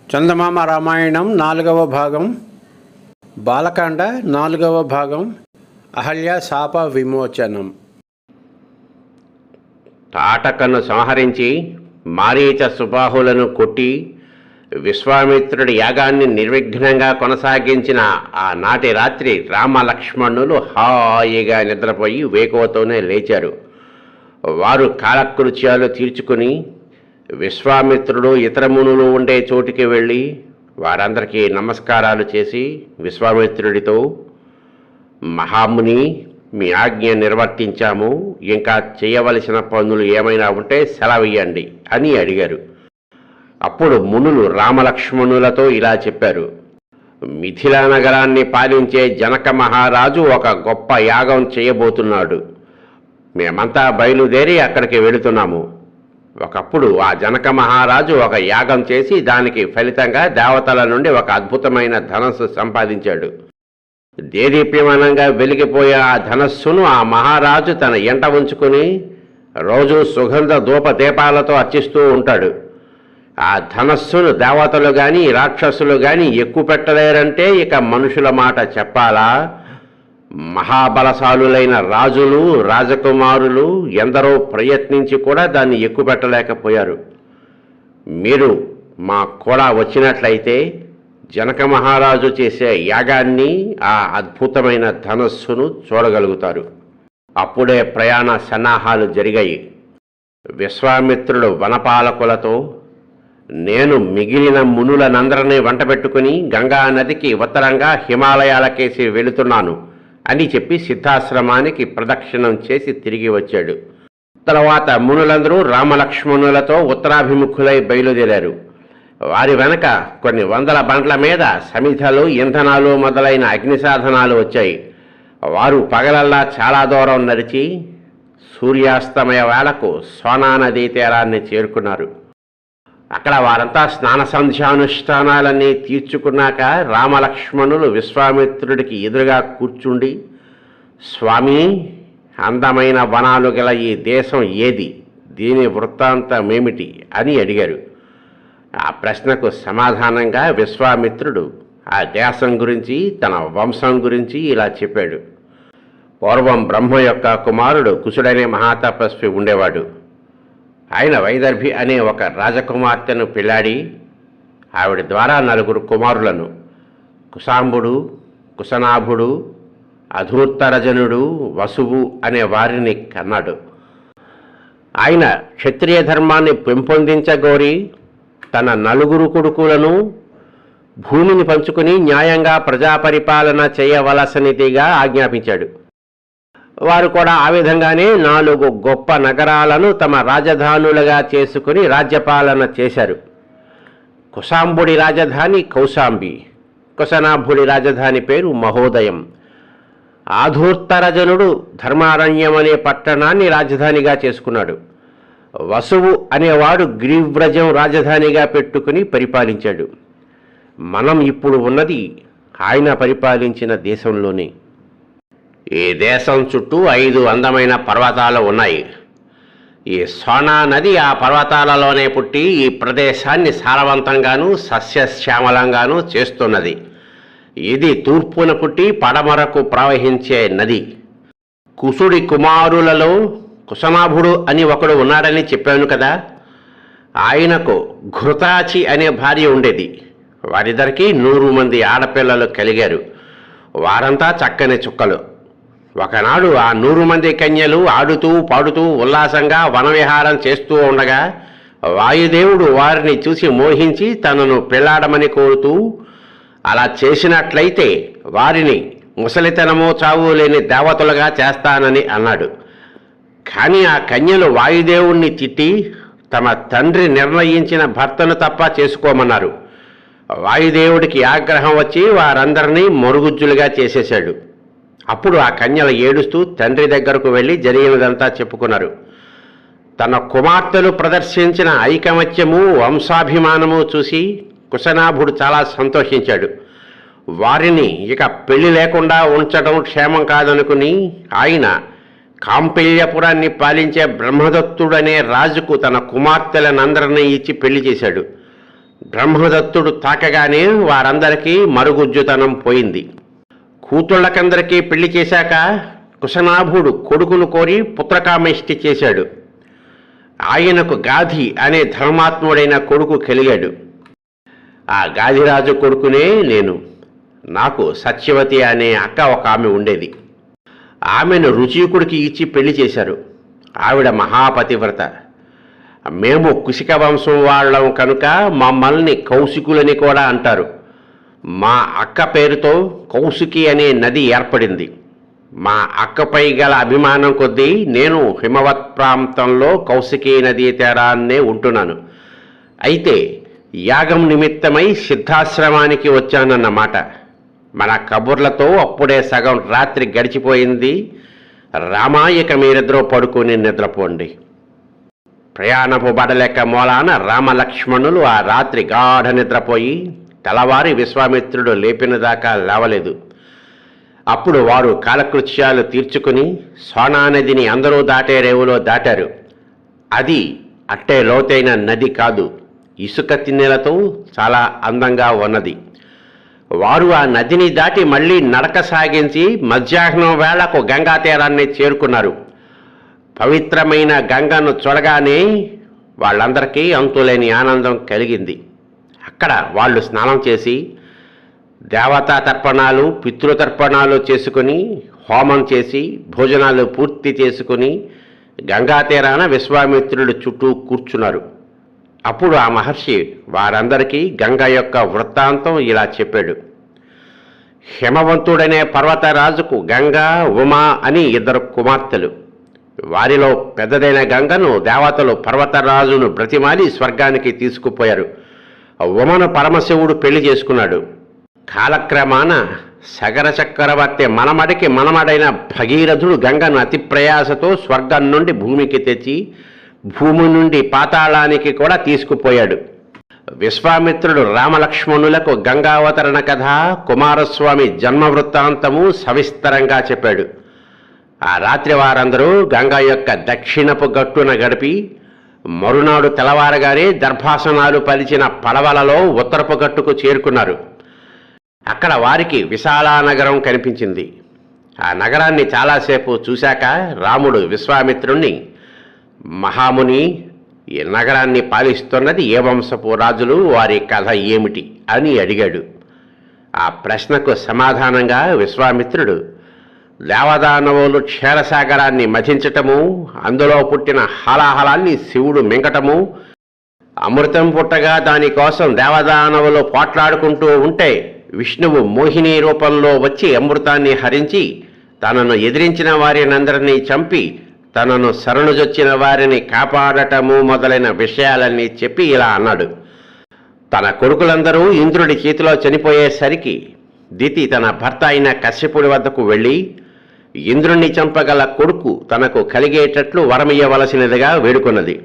చందమామ రామాయణం 4వ భాగం, బాలకాండ 4వ భాగం, అహల్య శాప విమోచనం. తాటకను సంహరించి మారీచ సుబాహులను కొట్టి విశ్వామిత్రుడి యాగాన్ని నిర్విఘ్నంగా కొనసాగించిన ఆనాటి రాత్రి రామలక్ష్మణులు హాయిగా నిద్రపోయి వేకువతోనే లేచారు. వారు కాలకృత్యాలు తీర్చుకుని విశ్వామిత్రుడు ఇతర మునులు ఉండే చోటికి వెళ్ళి వారందరికీ నమస్కారాలు చేసి విశ్వామిత్రుడితో, మహాముని, మీ ఆజ్ఞ నిర్వర్తించాము, ఇంకా చేయవలసిన పనులు ఏమైనా ఉంటే సెలవియ్యండి అని అడిగారు. అప్పుడు మునులు రామలక్ష్మణులతో ఇలా చెప్పారు: మిథిలా నగరాన్ని పాలించే జనక మహారాజు ఒక గొప్ప యాగం చేయబోతున్నాడు. మేమంతా బయలుదేరి అక్కడికి వెళుతున్నాము. ఒకప్పుడు ఆ జనక మహారాజు ఒక యాగం చేసి దానికి ఫలితంగా దేవతల నుండి ఒక అద్భుతమైన ధనస్సు సంపాదించాడు. దేదీప్యమానంగా వెలిగిపోయే ఆ ధనస్సును ఆ మహారాజు తన ఎంట ఉంచుకుని రోజు సుగంధ ధూపదీపాలతో అర్చిస్తూ ఉంటాడు. ఆ ధనస్సును దేవతలు కానీ రాక్షసులు కానీ ఎక్కువ పెట్టలేరంటే ఇక మనుషుల మాట చెప్పాలా? మహాబలశాలులైన రాజులు, రాజకుమారులు ఎందరో ప్రయత్నించి కూడా దాన్ని ఎక్కువ పెట్టలేకపోయారు. మీరు మా కూడా వచ్చినట్లయితే జనక మహారాజు చేసే యాగాన్ని, ఆ అద్భుతమైన ధనస్సును చూడగలుగుతారు. అప్పుడే ప్రయాణ సన్నాహాలు జరిగాయి. విశ్వామిత్రుడు వనపాలకులతో, నేను మిగిలిన మునులనందరినీ వెంటబెట్టుకుని గంగా నదికి ఉత్తరంగా హిమాలయాలకేసి వెళుతున్నాను అని చెప్పి సిద్ధాశ్రమానికి ప్రదక్షిణం చేసి తిరిగి వచ్చాడు. తర్వాత మునులందరూ రామలక్ష్మణులతో ఉత్తరాభిముఖులై బయలుదేరారు. వారి వెనక కొన్ని వందల బండ్ల మీద సమిధలు, ఇంధనాలు మొదలైన అగ్ని సాధనాలు వచ్చాయి. వారు పగలల్లా చాలా దూరం నడిచి సూర్యాస్తమయ వేళకు సోనా నదీ తీరాన్ని చేరుకున్నారు. అక్కడ వారంతా స్నాన సంధ్యానుష్ఠానాలన్నీ తీర్చుకున్నాక రామలక్ష్మణులు విశ్వామిత్రుడికి ఎదురుగా కూర్చుండి, స్వామి, అందమైన వనాలు గల ఈ దేశం ఏది? దీని వృత్తాంతమేమిటి అని అడిగారు. ఆ ప్రశ్నకు సమాధానంగా విశ్వామిత్రుడు ఆ దేశం గురించి, తన వంశం గురించి ఇలా చెప్పాడు. పూర్వం బ్రహ్మ యొక్క కుమారుడు కుశుడనే మహాతపస్వి ఉండేవాడు. ఆయన వైదర్భి అనే ఒక రాజకుమార్తెను పెళ్ళాడి ఆవిడ ద్వారా 4 కుమారులను, కుశాంబుడు, కుశనాభుడు, అధూర్తరజనుడు, వసువు అనే వారిని కన్నాడు. ఆయన క్షత్రియ ధర్మాన్ని పెంపొందించగోరి తన 4 కొడుకులను భూమిని పంచుకుని న్యాయంగా ప్రజాపరిపాలన చేయవలసినదిగా ఆజ్ఞాపించాడు. వారు కూడా ఆ విధంగానే 4 గొప్ప నగరాలను తమ రాజధానులుగా చేసుకుని రాజ్యపాలన చేశారు. కుశాంబుడి రాజధాని కౌశాంబి, కుశనాభుడి రాజధాని పేరు మహోదయం. ఆధూర్తరజనుడు ధర్మారణ్యం అనే పట్టణాన్ని రాజధానిగా చేసుకున్నాడు. వసువు అనేవాడు గిరివ్రజం రాజధానిగా పెట్టుకుని పరిపాలించాడు. మనం ఇప్పుడు ఉన్నది ఆయన పరిపాలించిన దేశంలోనే. ఈ దేశం చుట్టూ 5 అందమైన పర్వతాలు ఉన్నాయి. ఈ సోనా నది ఆ పర్వతాలలోనే పుట్టి ఈ ప్రదేశాన్ని సారవంతంగాను సస్యశ్యామలంగాను చేస్తున్నది. ఇది తూర్పున పుట్టి పడమరకు ప్రవహించే నది. కుశుడి కుమారులలో కుశనాభుడు అని ఒకడు ఉన్నాడని చెప్పాను కదా. ఆయనకు ఘృతాచి అనే భార్య ఉండేది. వారిద్దరికీ 100 మంది ఆడపిల్లలు కలిగారు. వారంతా చక్కని చుక్కలు. ఒకనాడు ఆ 100 మంది కన్యలు ఆడుతూ పాడుతూ ఉల్లాసంగా వనవిహారం చేస్తూ ఉండగా వాయుదేవుడు వారిని చూసి మోహించి తనను పెళ్లాడమని కోరుతూ, అలా చేసినట్లయితే వారిని ముసలితనమో చావు లేని దేవతలుగా చేస్తానని అన్నాడు. కానీ ఆ కన్యలు వాయుదేవుణ్ణి తిట్టి తమ తండ్రి నిర్ణయించిన భర్తను తప్ప చేసుకోమన్నారు. వాయుదేవుడికి ఆగ్రహం వచ్చి వారందరినీ మరుగుజ్జులుగా చేసేశాడు. అప్పుడు ఆ కన్యలు ఏడుస్తూ తండ్రి దగ్గరకు వెళ్ళి జరిగినదంతా చెప్పుకున్నారు. తన కుమార్తెలు ప్రదర్శించిన ఐకమత్యము, వంశాభిమానము చూసి కుశనాభుడు చాలా సంతోషించాడు. వారిని ఇక పెళ్లి లేకుండా ఉంచడం క్షేమం కాదనుకుని ఆయన కాంపిల్యపురాన్ని పాలించే బ్రహ్మదత్తుడనే రాజుకు తన కుమార్తెలనందరినీ ఇచ్చి పెళ్లి చేశాడు. బ్రహ్మదత్తుడు తాకగానే వారందరికీ మరుగుజ్జుతనం పోయింది. కూతుళ్ళకందరికీ పెళ్లి చేశాక కుశనాభుడు కొడుకును కోరి పుత్రకామేష్టి చేశాడు. ఆయనకు గాధి అనే ధర్మాత్ముడైన కొడుకు కలిగాడు. ఆ గాధిరాజు కొడుకునే నేను. నాకు సత్యవతి అనే అక్క ఒక ఆమె ఉండేది. ఆమెను రుచీకుడికి ఇచ్చి పెళ్లి చేశారు. ఆవిడ మహాపతివ్రత. మేము కుశిక వంశం వాళ్ళం కనుక మమ్మల్ని కౌశికులని కూడా అంటారు. మా అక్క పేరుతో కౌశికి అనే నది ఏర్పడింది. మా అక్కపై గల అభిమానం కొద్దీ నేను హిమవత్ ప్రాంతంలో కౌశికీ నదీ తీరాన్నే ఉంటున్నాను. అయితే యాగం నిమిత్తమై సిద్ధాశ్రమానికి వచ్చానన్నమాట. మన కబుర్లతో అప్పుడే సగం రాత్రి గడిచిపోయింది. రామాయక మీరిద్దరూ పడుకుని నిద్రపోండి. ప్రయాణపు బడలెక్క మూలాన రామలక్ష్మణులు ఆ రాత్రి గాఢ నిద్రపోయి తెల్లవారి విశ్వామిత్రుడు లేపిన దాకా లేవలేదు. అప్పుడు వారు కాలకృత్యాలు తీర్చుకుని సోనానదిని అందరూ దాటే రేవులో దాటారు. అది అట్టే లోతైన నది కాదు, ఇసుక తిన్నెలతో చాలా అందంగా ఉన్నది. వారు ఆ నదిని దాటి మళ్ళీ నడక సాగించి మధ్యాహ్నం వేళకు గంగా తీరాన్ని చేరుకున్నారు. పవిత్రమైన గంగను చూడగానే వాళ్ళందరికీ అంతులేని ఆనందం కలిగింది. అక్కడ వాళ్ళు స్నానం చేసి దేవతా తర్పణాలు పితృతర్పణాలు చేసుకుని హోమం చేసి భోజనాలు పూర్తి చేసుకుని గంగా తీరాన విశ్వామిత్రుడు చుట్టూ కూర్చున్నారు. అప్పుడు ఆ మహర్షి వారందరికీ గంగ యొక్క వృత్తాంతం ఇలా చెప్పాడు. హిమవంతుడనే పర్వతరాజుకు గంగా ఉమా అని ఇద్దరు కుమార్తెలు. వారిలో పెద్దదైన గంగను దేవతలు పర్వతరాజును బ్రతిమాలి స్వర్గానికి తీసుకుపోయారు. ఉమను పరమశివుడు పెళ్లి చేసుకున్నాడు. కాలక్రమాన సగర చక్రవర్తి మనమడైన భగీరథుడు గంగను అతి ప్రయాసతో స్వర్గం నుండి భూమికి తెచ్చి భూమి నుండి పాతాళానికి కూడా తీసుకుపోయాడు. విశ్వామిత్రుడు రామలక్ష్మణులకు గంగావతరణ కథ, కుమారస్వామి జన్మ వృత్తాంతము సవిస్తరంగా చెప్పాడు. ఆ రాత్రి వారందరూ గంగా యొక్క దక్షిణపు గట్టున గడిపి మరునాడు తెల్లవారగానే దర్భాసనాలు పరిచిన పడవలలో ఉత్తరపు గట్టుకు చేరుకున్నారు. అక్కడ వారికి విశాలానగరం కనిపించింది. ఆ నగరాన్ని చాలాసేపు చూశాక రాముడు విశ్వామిత్రుణ్ణి, మహాముని, ఈ నగరాన్ని పాలిస్తున్నది ఏ వంశపు రాజులు, వారి కథ ఏమిటి అని అడిగాడు. ఆ ప్రశ్నకు సమాధానంగా విశ్వామిత్రుడు, దేవదానవులు క్షీరసాగరాన్ని మథించటము, అందులో పుట్టిన హాలాహలాన్ని శివుడు మింగటము, అమృతం పుట్టగా దానికోసం దేవదానవులు పోట్లాడుకుంటూ ఉంటే విష్ణువు మోహిని రూపంలో వచ్చి అమృతాన్ని హరించి తనను ఎదిరించిన వారినందరినీ చంపి తనను శరణుజొచ్చిన వారిని కాపాడటము మొదలైన విషయాలన్నీ చెప్పి ఇలా అన్నాడు. తన కొడుకులందరూ ఇంద్రుడి చేతిలో చనిపోయేసరికి దితి తన భర్త అయిన కశ్యపుడి వద్దకు వెళ్ళి ఇంద్రుణ్ణి చంపగల కొడుకు తనకు కలిగేటట్లు వరమియ్యవలసినదిగా వేడుకున్నది.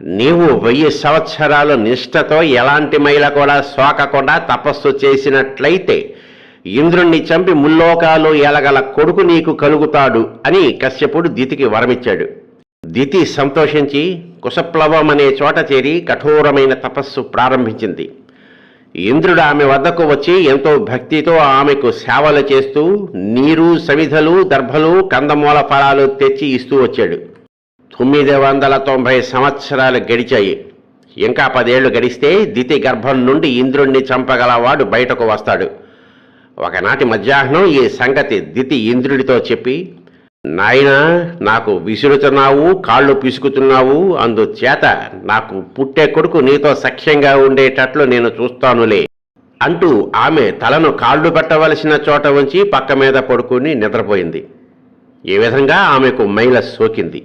నీవు 1000 సంవత్సరాలు నిష్ఠతో ఎలాంటి మైల కూడా సోకకుండా తపస్సు చేసినట్లయితే ఇంద్రుణ్ణి చంపి ముల్లోకాలు ఎలగల కొడుకు నీకు కలుగుతాడు అని కశ్యపుడు దితికి వరమిచ్చాడు. దితి సంతోషించి కుశప్లవం అనే చోట చేరి కఠోరమైన తపస్సు ప్రారంభించింది. ఇంద్రుడు ఆమె వద్దకు వచ్చి ఎంతో భక్తితో ఆమెకు సేవలు చేస్తూ నీరు, సమిధలు, దర్భలు, కందమూల ఫలాలు తెచ్చి ఇస్తూ వచ్చాడు. 990 సంవత్సరాలు గడిచాయి. ఇంకా 10 ఏళ్లు గడిస్తే దితి గర్భం నుండి ఇంద్రుణ్ణి చంపగలవాడు బయటకు వస్తాడు. ఒకనాటి మధ్యాహ్నం ఈ సంగతి దితి ఇంద్రుడితో చెప్పి, నాయనా, నాకు విసురుతున్నావు, కాళ్ళు పిసుకుతున్నావు, అందుచేత నాకు పుట్టే కొడుకు నీతో సఖ్యంగా ఉండేటట్లు నేను చూస్తానులే అంటూ ఆమె తలను కాళ్ళు పెట్టవలసిన చోట ఉంచి పక్క మీద పడుకుని నిద్రపోయింది. ఈ విధంగా ఆమెకు మైల సోకింది.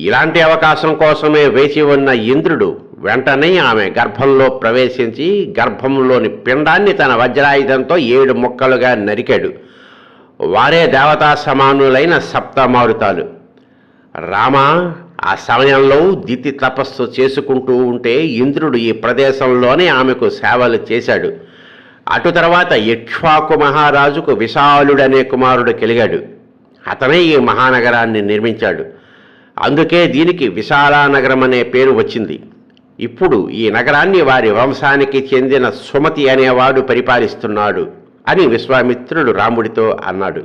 ఇలాంటి అవకాశం కోసమే వేచి ఉన్న ఇంద్రుడు వెంటనే ఆమె గర్భంలో ప్రవేశించి గర్భంలోని పిండాన్ని తన వజ్రాయుధంతో 7 ముక్కలుగా నరికాడు. వారే దేవతా సమానులైన సప్తమారుతాలు. రామ, ఆ సమయంలో దితి తపస్సు చేసుకుంటూ ఉంటే ఇంద్రుడు ఈ ప్రదేశంలోనే ఆమెకు సేవలు చేశాడు. అటు తర్వాత ఇక్ష్వాకు మహారాజుకు విశాలుడనే కుమారుడు కలిగాడు. అతనే ఈ మహానగరాన్ని నిర్మించాడు. అందుకే దీనికి విశాలానగరం అనే పేరు వచ్చింది. ఇప్పుడు ఈ నగరాన్ని వారి వంశానికి చెందిన సుమతి అనేవాడు పరిపాలిస్తున్నాడు అని విశ్వామిత్రుడు రాముడితో అన్నాడు.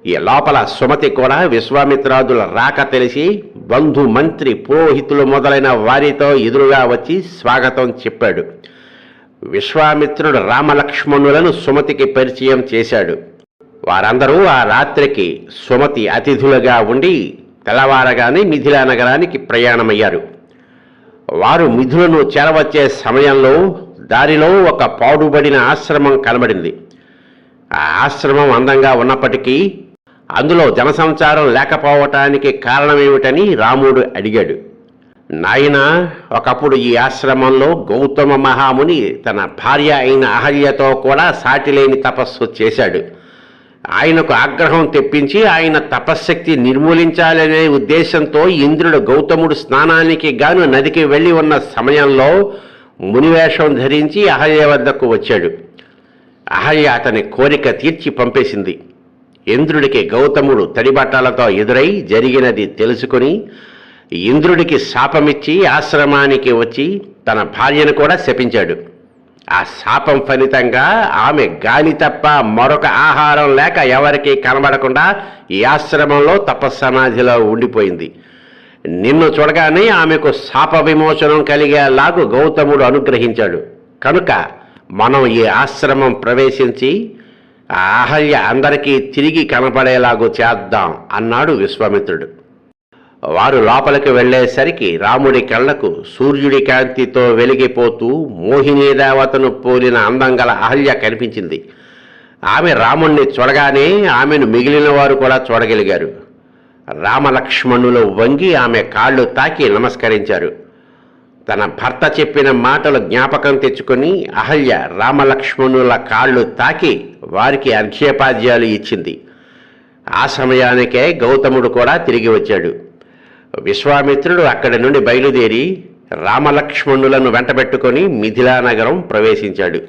ఈ లోపల సుమతి కూడా విశ్వామిత్రాదుల రాక తెలిసి బంధు మంత్రి పురోహితులు మొదలైన వారితో ఎదురుగా వచ్చి స్వాగతం చెప్పాడు. విశ్వామిత్రుడు రామలక్ష్మణులను సుమతికి పరిచయం చేశాడు. వారందరూ ఆ రాత్రికి సుమతి అతిథులుగా ఉండి తెల్లవారగానే మిథిలా నగరానికి ప్రయాణమయ్యారు. వారు మిథులను చేరవచ్చే సమయంలో దారిలో ఒక పాడుబడిన ఆశ్రమం కనబడింది. ఆ ఆశ్రమం అందంగా ఉన్నప్పటికీ అందులో జనసంచారం లేకపోవటానికి కారణమేమిటని రాముడు అడిగాడు. నాయనా, ఒకప్పుడు ఈ ఆశ్రమంలో గౌతమ మహాముని తన భార్య అయిన అహల్యతో కూడా సాటిలేని తపస్సు చేశాడు. ఆయనకు ఆగ్రహం తెప్పించి ఆయన తపశ్శక్తి నిర్మూలించాలనే ఉద్దేశంతో ఇంద్రుడు గౌతముడు స్నానానికి గాను నదికి వెళ్ళి ఉన్న సమయంలో మునివేషం ధరించి అహల్య వద్దకు వచ్చాడు. అహల్య అతని కోరిక తీర్చి పంపేసింది. ఇంద్రుడికి గౌతముడు తడిబట్టలతో ఎదురై జరిగినది తెలుసుకుని ఇంద్రుడికి శాపమిచ్చి ఆశ్రమానికి వచ్చి తన భార్యను కూడా శపించాడు. ఆ శాపం ఫలితంగా ఆమె గాలి తప్ప మరొక ఆహారం లేక ఎవరికీ కనబడకుండా ఈ ఆశ్రమంలో తపస్సమాధిలో ఉండిపోయింది. నిన్ను చూడగానే ఆమెకు శాప విమోచనం కలిగేలాగు గౌతముడు అనుగ్రహించాడు. కనుక మనం ఈ ఆశ్రమం ప్రవేశించి ఆ అహల్య అందరికీ తిరిగి కనపడేలాగూ చేద్దాం అన్నాడు విశ్వామిత్రుడు. వారు లోపలికి వెళ్ళేసరికి రాముడి కళ్ళకు సూర్యుడి కాంతితో వెలిగిపోతూ మోహినీ దేవతను పోలిన అందంగల అహల్య కనిపించింది. ఆమె రాముణ్ణి చూడగానే ఆమెను మిగిలిన వారు కూడా చూడగలిగారు. రామలక్ష్మణులు వంగి ఆమె కాళ్ళు తాకి నమస్కరించారు. తన భర్త చెప్పిన మాటలు జ్ఞాపకం తెచ్చుకొని అహల్య రామలక్ష్మణుల కాళ్ళు తాకి వారికి అర్ఘ్యపాద్యాలు ఇచ్చింది. ఆ సమయానికే గౌతముడు కూడా తిరిగి వచ్చాడు. విశ్వామిత్రుడు అక్కడి నుండి బయలుదేరి రామలక్ష్మణులను వెంటబెట్టుకొని మిథిలా నగరం ప్రవేశించాడు.